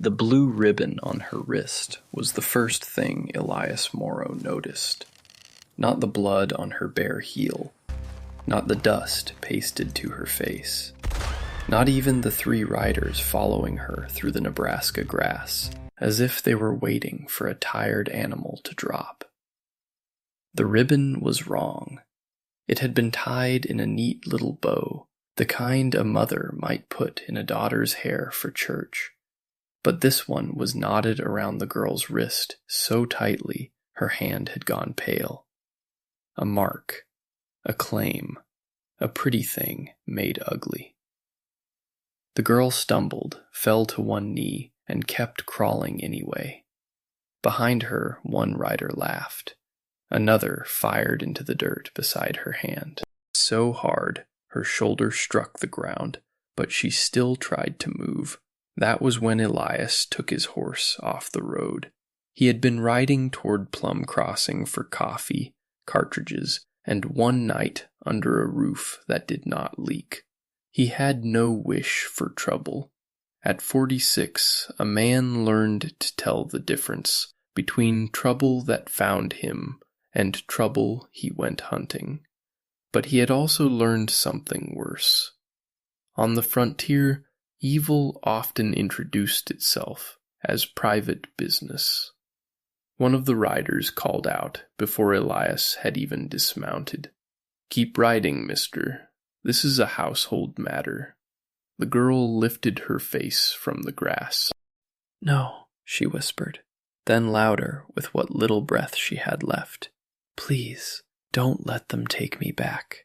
The blue ribbon on her wrist was the first thing Elias Morrow noticed. Not the blood on her bare heel, not the dust pasted to her face, not even the 3 riders following her through the Nebraska grass, as if they were waiting for a tired animal to drop. The ribbon was wrong. It had been tied in a neat little bow, the kind a mother might put in a daughter's hair for church. But this one was knotted around the girl's wrist so tightly her hand had gone pale. A mark, a claim, a pretty thing made ugly. The girl stumbled, fell to one knee, and kept crawling anyway. Behind her, one rider laughed. Another fired into the dirt beside her hand. So hard, her shoulder struck the ground, but she still tried to move. That was when Elias took his horse off the road. He had been riding toward Plum Crossing for coffee, cartridges, and one night under a roof that did not leak. He had no wish for trouble. At 46, a man learned to tell the difference between trouble that found him and trouble he went hunting. But he had also learned something worse. On the frontier, evil often introduced itself as private business. One of the riders called out before Elias had even dismounted. "Keep riding, mister. This is a household matter." The girl lifted her face from the grass. "No," she whispered, then louder with what little breath she had left. "Please, don't let them take me back."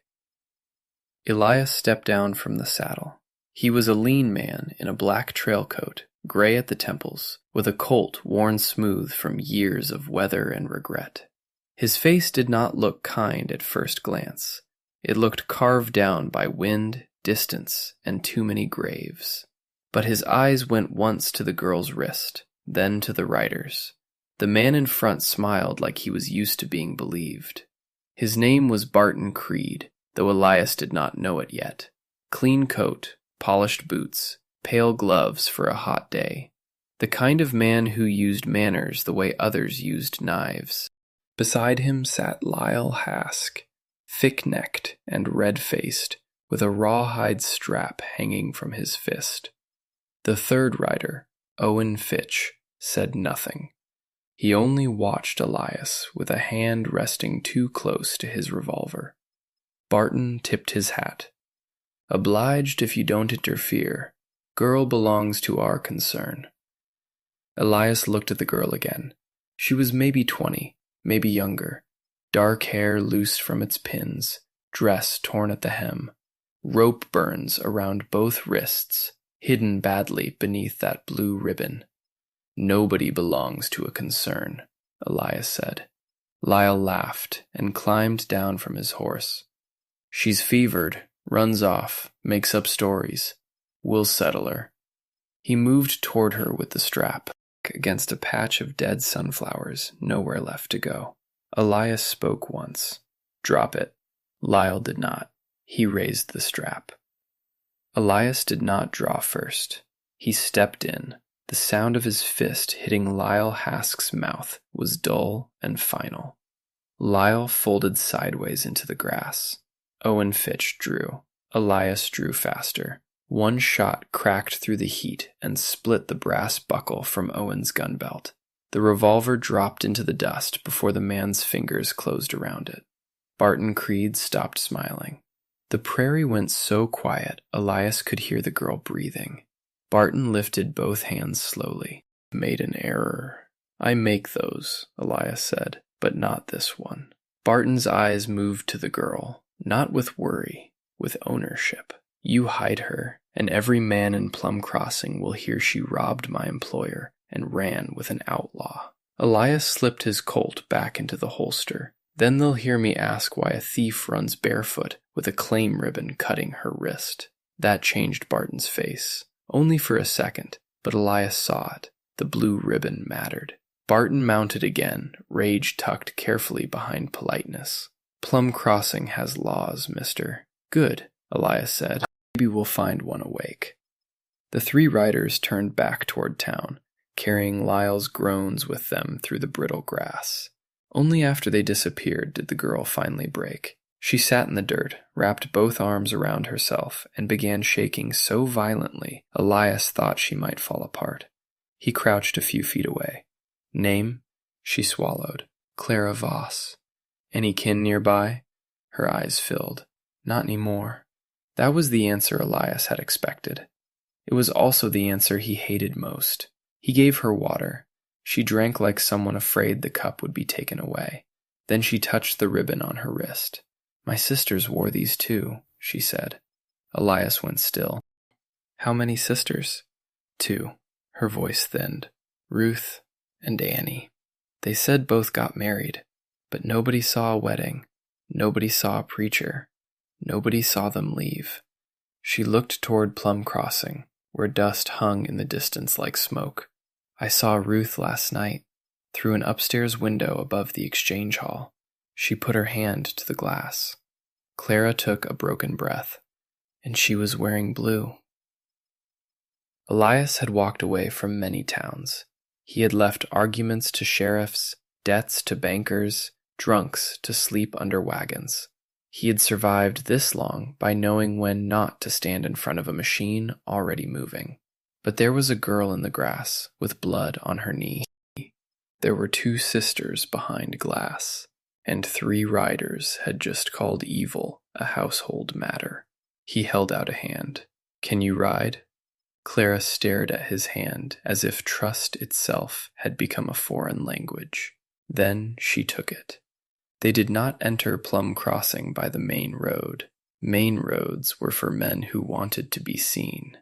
Elias stepped down from the saddle. He was a lean man in a black trail coat, gray at the temples, with a colt worn smooth from years of weather and regret. His face did not look kind at first glance. It looked carved down by wind, distance, and too many graves. But his eyes went once to the girl's wrist, then to the rider's. The man in front smiled like he was used to being believed. His name was Barton Creed, though Elias did not know it yet. Clean coat, polished boots, pale gloves for a hot day. The kind of man who used manners the way others used knives. Beside him sat Lyle Hask, thick-necked and red-faced, with a rawhide strap hanging from his fist. The third rider, Owen Fitch, said nothing. He only watched Elias with a hand resting too close to his revolver. Barton tipped his hat. "Obliged if you don't interfere. Girl belongs to our concern." Elias looked at the girl again. She was maybe 20, maybe younger. Dark hair loosed from its pins, dress torn at the hem, rope burns around both wrists, hidden badly beneath that blue ribbon. "Nobody belongs to a concern," Elias said. Lyle laughed and climbed down from his horse. "She's fevered, runs off, makes up stories. We'll settle her." He moved toward her with the strap, against a patch of dead sunflowers, nowhere left to go. Elias spoke once. "Drop it." Lyle did not. He raised the strap. Elias did not draw first. He stepped in. The sound of his fist hitting Lyle Hask's mouth was dull and final. Lyle folded sideways into the grass. Owen Fitch drew. Elias drew faster. One shot cracked through the heat and split the brass buckle from Owen's gun belt. The revolver dropped into the dust before the man's fingers closed around it. Barton Creed stopped smiling. The prairie went so quiet, Elias could hear the girl breathing. Barton lifted both hands slowly. "Made an error." "I make those," Elias said, "but not this one." Barton's eyes moved to the girl, not with worry, with ownership. "You hide her, and every man in Plum Crossing will hear she robbed my employer and ran with an outlaw." Elias slipped his Colt back into the holster. "Then they'll hear me ask why a thief runs barefoot with a claim ribbon cutting her wrist." That changed Barton's face. Only for a second, but Elias saw it. The blue ribbon mattered. Barton mounted again, rage tucked carefully behind politeness. "Plum Crossing has laws, mister." "Good," Elias said. "Maybe we'll find one awake." The 3 riders turned back toward town, carrying Lyle's groans with them through the brittle grass. Only after they disappeared did the girl finally break. She sat in the dirt, wrapped both arms around herself, and began shaking so violently Elias thought she might fall apart. He crouched a few feet away. Name? She swallowed. Clara Voss. Any kin nearby? Her eyes filled. Not anymore. That was the answer Elias had expected. It was also the answer he hated most. He gave her water. She drank like someone afraid the cup would be taken away. Then she touched the ribbon on her wrist. My sisters wore these too, she said. Elias went still. How many sisters? 2. Her voice thinned. Ruth and Annie. They said both got married, but nobody saw a wedding. Nobody saw a preacher. Nobody saw them leave. She looked toward Plum Crossing, where dust hung in the distance like smoke. I saw Ruth last night, through an upstairs window above the exchange hall. She put her hand to the glass. Clara took a broken breath, and she was wearing blue. Elias had walked away from many towns. He had left arguments to sheriffs, debts to bankers, drunks to sleep under wagons. He had survived this long by knowing when not to stand in front of a machine already moving. But there was a girl in the grass with blood on her knee. There were 2 sisters behind glass, and 3 riders had just called evil a household matter. He held out a hand. Can you ride? Clara stared at his hand as if trust itself had become a foreign language. Then she took it. They did not enter Plum Crossing by the main road. Main roads were for men who wanted to be seen.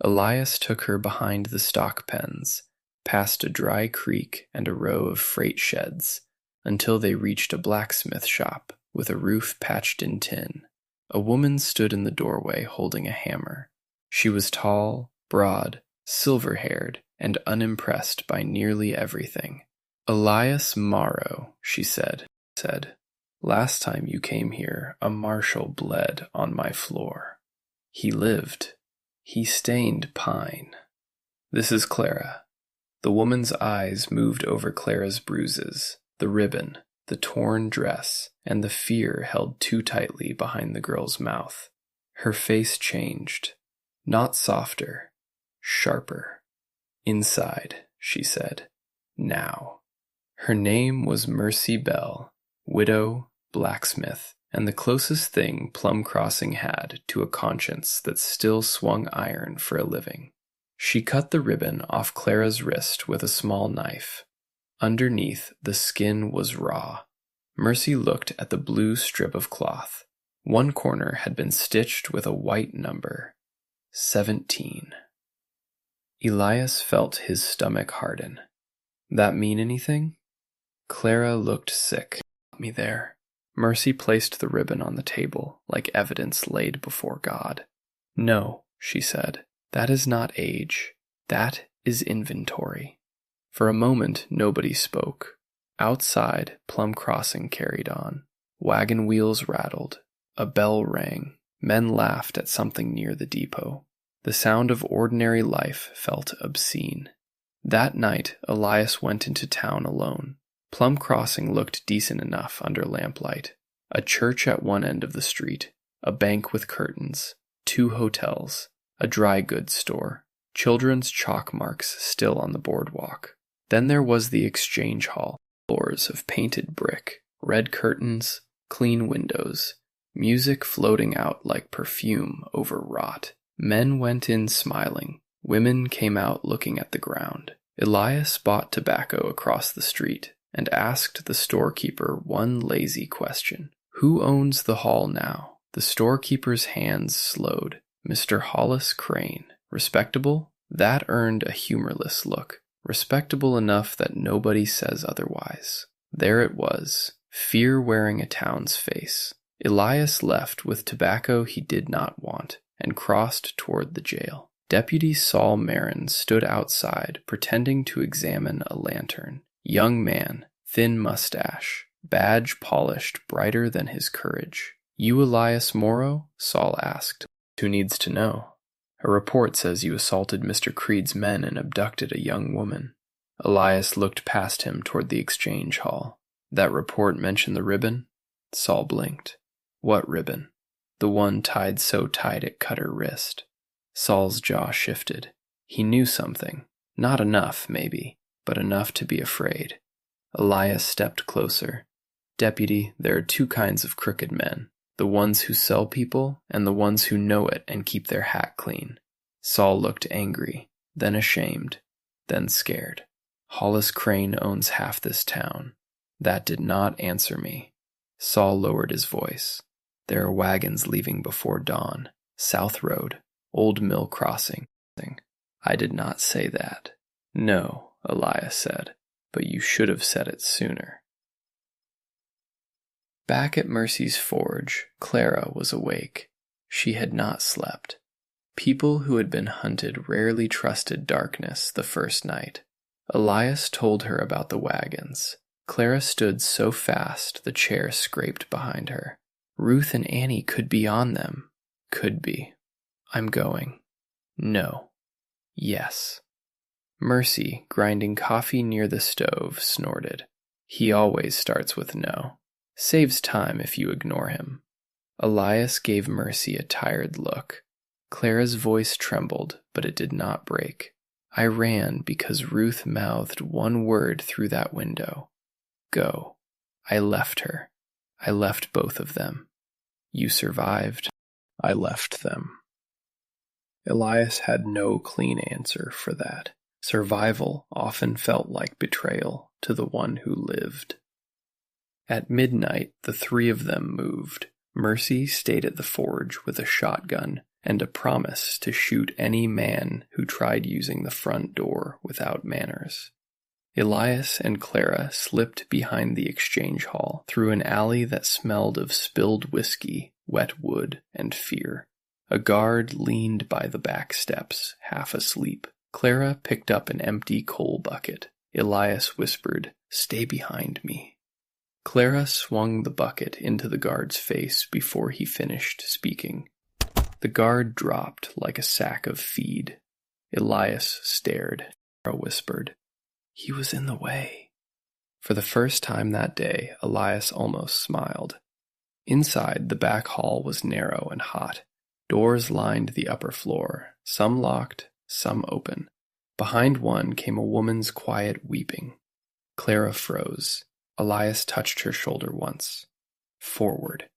Elias took her behind the stock pens, past a dry creek and a row of freight sheds, until they reached a blacksmith shop with a roof patched in tin. A woman stood in the doorway holding a hammer. She was tall, broad, silver-haired, and unimpressed by nearly everything. Elias Morrow, she said. Last time you came here, a marshal bled on my floor. He lived. He stained pine. This is Clara. The woman's eyes moved over Clara's bruises, the ribbon, the torn dress, and the fear held too tightly behind the girl's mouth. Her face changed. Not softer, sharper. Inside, she said. Now. Her name was Mercy Bell, widow, blacksmith, and the closest thing Plum Crossing had to a conscience that still swung iron for a living. She cut the ribbon off Clara's wrist with a small knife. Underneath, the skin was raw. Mercy looked at the blue strip of cloth. One corner had been stitched with a white number. 17. Elias felt his stomach harden. That mean anything? Clara looked sick. Me there. Mercy placed the ribbon on the table, like evidence laid before God. No, she said, that is not age. That is inventory. For a moment, nobody spoke. Outside, Plum Crossing carried on. Wagon wheels rattled. A bell rang. Men laughed at something near the depot. The sound of ordinary life felt obscene. That night, Elias went into town alone. Plum Crossing looked decent enough under lamplight. A church at one end of the street, a bank with curtains, 2 hotels, a dry goods store, children's chalk marks still on the boardwalk. Then there was the exchange hall, floors of painted brick, red curtains, clean windows, music floating out like perfume over rot. Men went in smiling. Women came out looking at the ground. Elias bought tobacco across the street and asked the storekeeper one lazy question. Who owns the hall now? The storekeeper's hands slowed. Mr. Hollis Crane. Respectable? That earned a humorless look. Respectable enough that nobody says otherwise. There it was, fear wearing a town's face. Elias left with tobacco he did not want and crossed toward the jail. Deputy Saul Marin stood outside pretending to examine a lantern. Young man, thin mustache, badge polished brighter than his courage. You Elias Morrow? Saul asked. Who needs to know? A report says you assaulted Mr. Creed's men and abducted a young woman. Elias looked past him toward the exchange hall. That report mentioned the ribbon? Saul blinked. What ribbon? The one tied so tight it cut her wrist. Saul's jaw shifted. He knew something. Not enough, maybe, but enough to be afraid. Elias stepped closer. Deputy, there are two kinds of crooked men. The ones who sell people, and the ones who know it and keep their hat clean. Saul looked angry, then ashamed, then scared. Hollis Crane owns half this town. That did not answer me. Saul lowered his voice. There are wagons leaving before dawn. South Road, Old Mill Crossing. I did not say that. No, Elias said, but you should have said it sooner. Back at Mercy's forge, Clara was awake. She had not slept. People who had been hunted rarely trusted darkness the first night. Elias told her about the wagons. Clara stood so fast the chair scraped behind her. Ruth and Annie could be on them. Could be. I'm going. No. Yes. Mercy, grinding coffee near the stove, snorted. He always starts with no. Saves time if you ignore him. Elias gave Mercy a tired look. Clara's voice trembled, but it did not break. I ran because Ruth mouthed one word through that window. Go. I left her. I left both of them. You survived. I left them. Elias had no clean answer for that. Survival often felt like betrayal to the one who lived. At midnight, the three of them moved. Mercy stayed at the forge with a shotgun and a promise to shoot any man who tried using the front door without manners. Elias and Clara slipped behind the exchange hall through an alley that smelled of spilled whiskey, wet wood, and fear. A guard leaned by the back steps, half asleep. Clara picked up an empty coal bucket. Elias whispered, "Stay behind me." Clara swung the bucket into the guard's face before he finished speaking. The guard dropped like a sack of feed. Elias stared. Clara whispered, "He was in the way." For the first time that day, Elias almost smiled. Inside, the back hall was narrow and hot. Doors lined the upper floor, some locked, some open. Behind one came a woman's quiet weeping. Clara froze. Elias touched her shoulder once. Forward.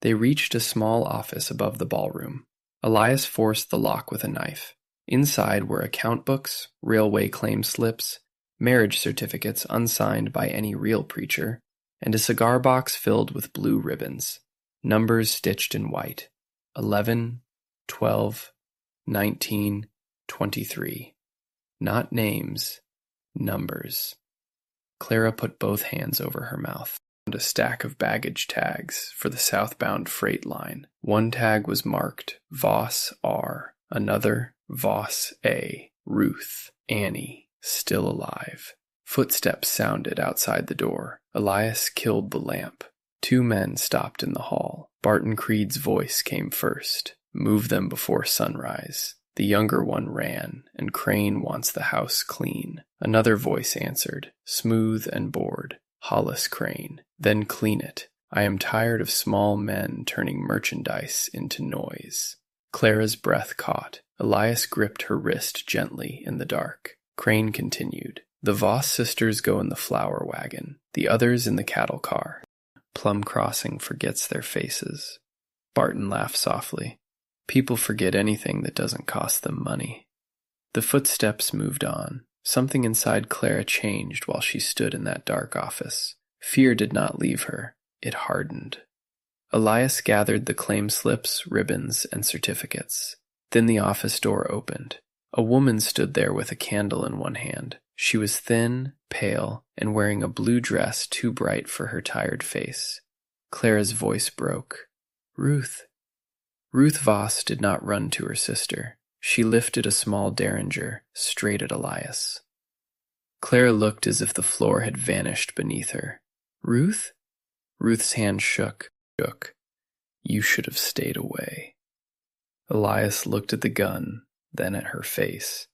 They reached a small office above the ballroom. Elias forced the lock with a knife. Inside were account books, railway claim slips, marriage certificates unsigned by any real preacher, and a cigar box filled with blue ribbons, numbers stitched in white. 11, 12, 19, 23. Not names, numbers. Clara put both hands over her mouth. A stack of baggage tags for the southbound freight line. One tag was marked Voss R, another Voss A, Ruth, Annie, still alive. Footsteps sounded outside the door. Elias killed the lamp. Two men stopped in the hall. Barton Creed's voice came first. Move them before sunrise. The younger one ran, and Crane wants the house clean. Another voice answered, smooth and bored. Hollis Crane. Then clean it. I am tired of small men turning merchandise into noise. Clara's breath caught. Elias gripped her wrist gently in the dark. Crane continued. The Voss sisters go in the flour wagon, the others in the cattle car. Plum Crossing forgets their faces. Barton laughed softly. People forget anything that doesn't cost them money. The footsteps moved on. Something inside Clara changed while she stood in that dark office. Fear did not leave her. It hardened. Elias gathered the claim slips, ribbons, and certificates. Then the office door opened. A woman stood there with a candle in one hand. She was thin, pale, and wearing a blue dress too bright for her tired face. Clara's voice broke. Ruth. Ruth Voss did not run to her sister. She lifted a small derringer straight at Elias. Clara looked as if the floor had vanished beneath her. Ruth? Ruth's hand shook. You should have stayed away. Elias looked at the gun, then at her face.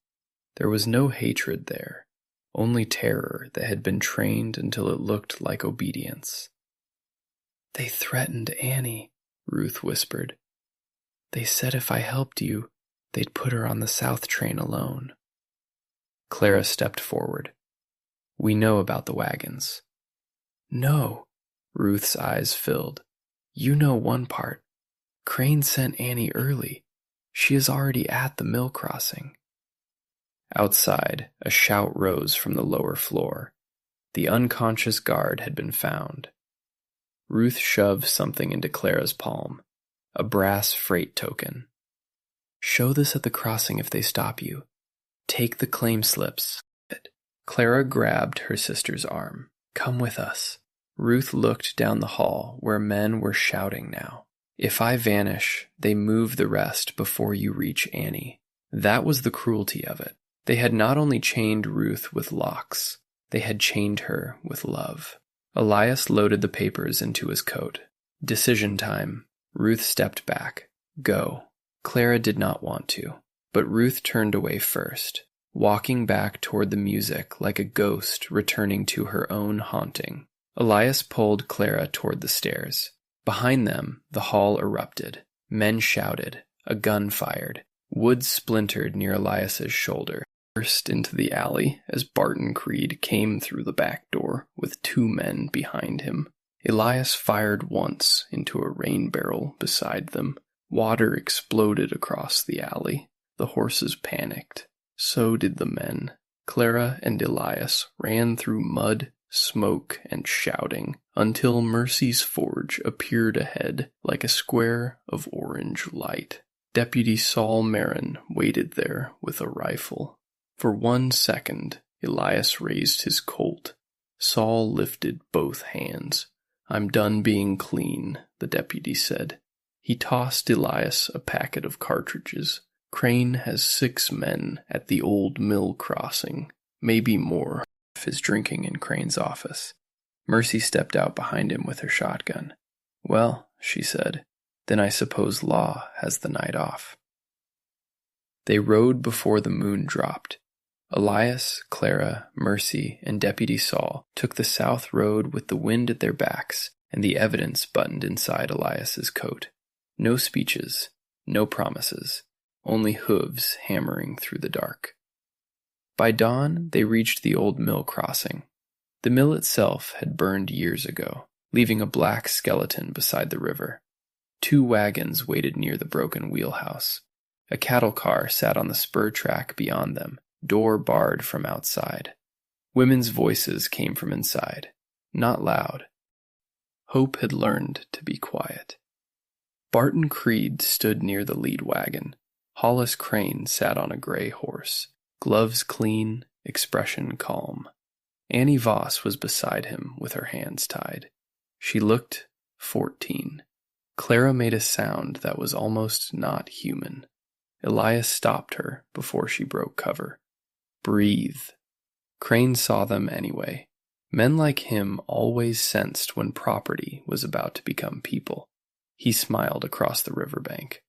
There was no hatred there, only terror that had been trained until it looked like obedience. "They threatened Annie," Ruth whispered. "They said if I helped you, they'd put her on the south train alone." Clara stepped forward. "We know about the wagons." "No," Ruth's eyes filled. "You know one part. Crane sent Annie early. She is already at the mill crossing." Outside, a shout rose from the lower floor. The unconscious guard had been found. Ruth shoved something into Clara's palm, a brass freight token. "Show this at the crossing if they stop you. Take the claim slips." Clara grabbed her sister's arm. "Come with us." Ruth looked down the hall where men were shouting now. "If I vanish, they move the rest before you reach Annie." That was the cruelty of it. They had not only chained Ruth with locks, they had chained her with love. Elias loaded the papers into his coat. Decision time. Ruth stepped back. Go. Clara did not want to, but Ruth turned away first, walking back toward the music like a ghost returning to her own haunting. Elias pulled Clara toward the stairs. Behind them, the hall erupted. Men shouted. A gun fired. Wood splintered near Elias's shoulder, burst into the alley as Barton Creed came through the back door with 2 men behind him. Elias fired once into a rain barrel beside them. Water exploded across the alley. The horses panicked. So did the men. Clara and Elias ran through mud, smoke, and shouting until Mercy's forge appeared ahead like a square of orange light. Deputy Saul Marin waited there with a rifle. For 1 second, Elias raised his Colt. Saul lifted both hands. "I'm done being clean," the deputy said. He tossed Elias a packet of cartridges. "Crane has 6 men at the old mill crossing, maybe more, if his drinking in Crane's office." Mercy stepped out behind him with her shotgun. "Well," she said, "then I suppose Law has the night off." They rode before the moon dropped. Elias, Clara, Mercy, and Deputy Saul took the south road with the wind at their backs and the evidence buttoned inside Elias's coat. No speeches, no promises, only hooves hammering through the dark. By dawn, they reached the old mill crossing. The mill itself had burned years ago, leaving a black skeleton beside the river. 2 wagons waited near the broken wheelhouse. A cattle car sat on the spur track beyond them, door barred from outside. Women's voices came from inside, not loud. Hope had learned to be quiet. Barton Creed stood near the lead wagon. Hollis Crane sat on a gray horse, gloves clean, expression calm. Annie Voss was beside him with her hands tied. She looked 14. Clara made a sound that was almost not human. Elias stopped her before she broke cover. "Breathe." Crane saw them anyway. Men like him always sensed when property was about to become people. He smiled across the riverbank.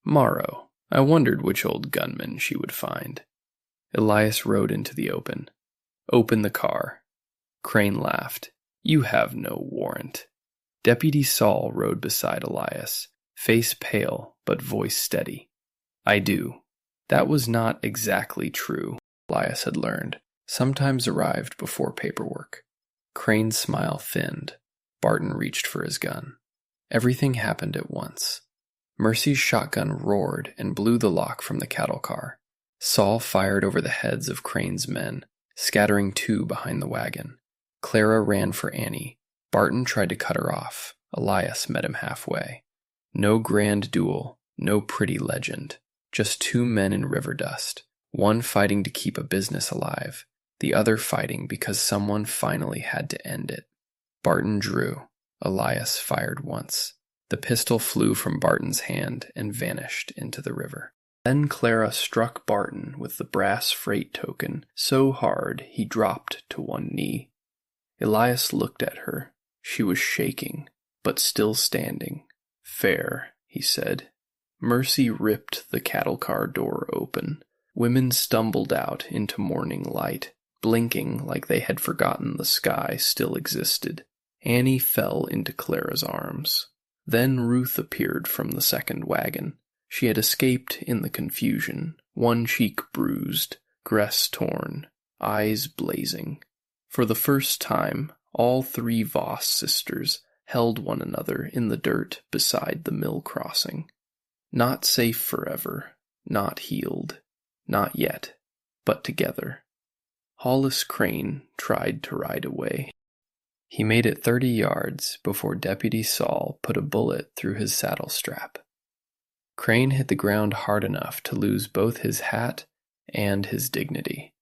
"Morrow. I wondered which old gunman she would find." Elias rode into the open. "Open the car." Crane laughed. "You have no warrant." Deputy Saul rode beside Elias, face pale but voice steady. "I do." That was not exactly true, Elias had learned. Sometimes arrived before paperwork. Crane's smile thinned. Barton reached for his gun. Everything happened at once. Mercy's shotgun roared and blew the lock from the cattle car. Saul fired over the heads of Crane's men, scattering 2 behind the wagon. Clara ran for Annie. Barton tried to cut her off. Elias met him halfway. No grand duel, no pretty legend. Just 2 men in river dust, one fighting to keep a business alive, the other fighting because someone finally had to end it. Barton drew. Elias fired once. The pistol flew from Barton's hand and vanished into the river. Then Clara struck Barton with the brass freight token so hard he dropped to one knee. Elias looked at her. She was shaking, but still standing. "Fair," he said. Mercy ripped the cattle car door open. Women stumbled out into morning light. blinking like they had forgotten the sky still existed. Annie fell into Clara's arms. Then Ruth appeared from the second wagon. She had escaped in the confusion, one cheek bruised, dress torn, eyes blazing. For the first time, all three Voss sisters held one another in the dirt beside the mill crossing. Not safe forever, not healed, not yet, but together. Hollis Crane tried to ride away. He made it 30 yards before Deputy Saul put a bullet through his saddle strap. Crane hit the ground hard enough to lose both his hat and his dignity.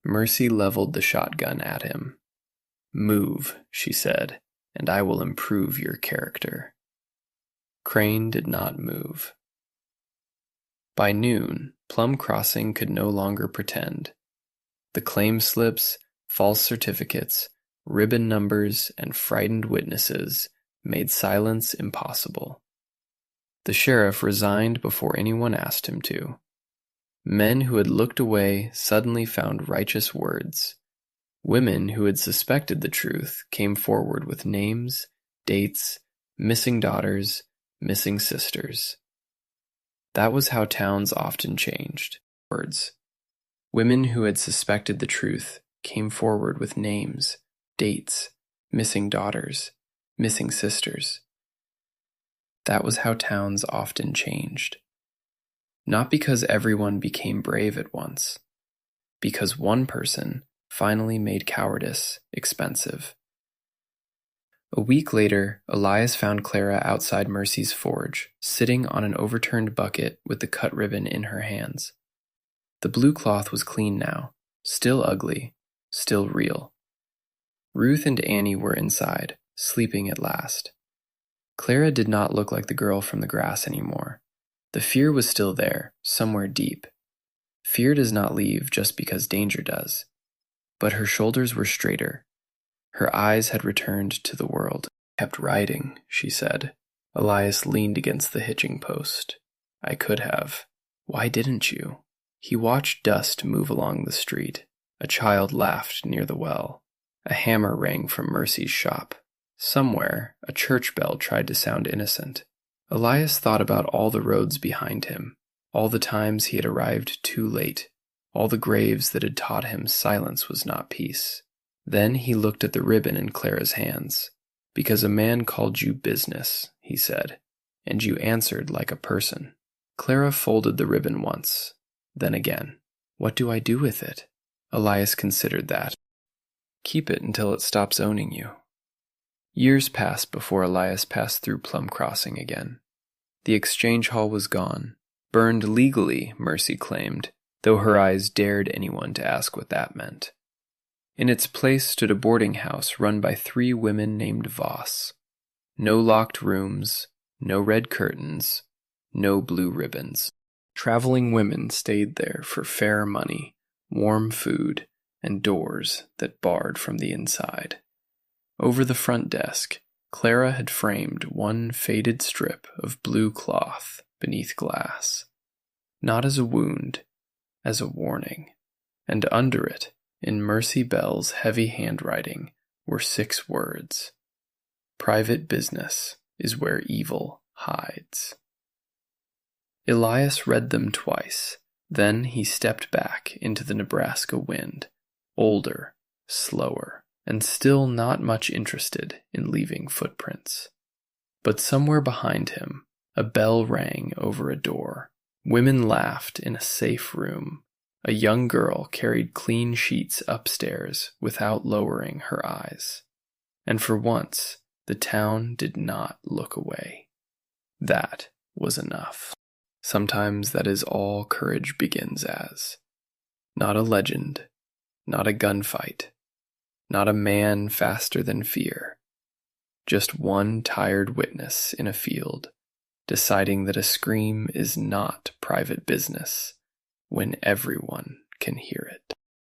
Mercy leveled the shotgun at him. "Move," she said, "and I will improve your character." Crane did not move. By noon, Plum Crossing could no longer pretend. The claim slips, false certificates, ribbon numbers, and frightened witnesses made silence impossible. The sheriff resigned before anyone asked him to. Men who had looked away suddenly found righteous words. Women who had suspected the truth came forward with names, dates, missing daughters, missing sisters. That was how towns often changed. Words. Women who had suspected the truth came forward with names, dates, missing daughters, missing sisters. That was how towns often changed. Not because everyone became brave at once, because one person finally made cowardice expensive. A week later, Elias found Clara outside Mercy's forge, sitting on an overturned bucket with the cut ribbon in her hands. The blue cloth was clean now, still ugly, still real. Ruth and Annie were inside, sleeping at last. Clara did not look like the girl from the grass anymore. The fear was still there, somewhere deep. Fear does not leave just because danger does. But her shoulders were straighter. Her eyes had returned to the world. "Kept riding," she said. Elias leaned against the hitching post. "I could have. Why didn't you?" He watched dust move along the street. A child laughed near the well. A hammer rang from Mercy's shop. Somewhere, a church bell tried to sound innocent. Elias thought about all the roads behind him, all the times he had arrived too late, all the graves that had taught him silence was not peace. Then he looked at the ribbon in Clara's hands. "Because a man called you business," he said, "and you answered like a person." Clara folded the ribbon once, then again. "What do I do with it?" Elias considered that. "Keep it until it stops owning you." Years passed before Elias passed through Plum Crossing again. The exchange hall was gone. Burned legally, Mercy claimed, though her eyes dared anyone to ask what that meant. In its place stood a boarding house run by 3 women named Voss. No locked rooms, no red curtains, no blue ribbons. Traveling women stayed there for fair money, warm food, and doors that barred from the inside. Over the front desk, Clara had framed one faded strip of blue cloth beneath glass, not as a wound, as a warning, and under it, in Mercy Bell's heavy handwriting, were 6 words. "Private business is where evil hides." Elias read them twice, then he stepped back into the Nebraska wind, older, slower, and still not much interested in leaving footprints. But somewhere behind him, a bell rang over a door. Women laughed in a safe room. A young girl carried clean sheets upstairs without lowering her eyes. And for once, the town did not look away. That was enough. Sometimes that is all courage begins as. Not a legend, not a gunfight, not a man faster than fear. Just one tired witness in a field, deciding that a scream is not private business when everyone can hear it.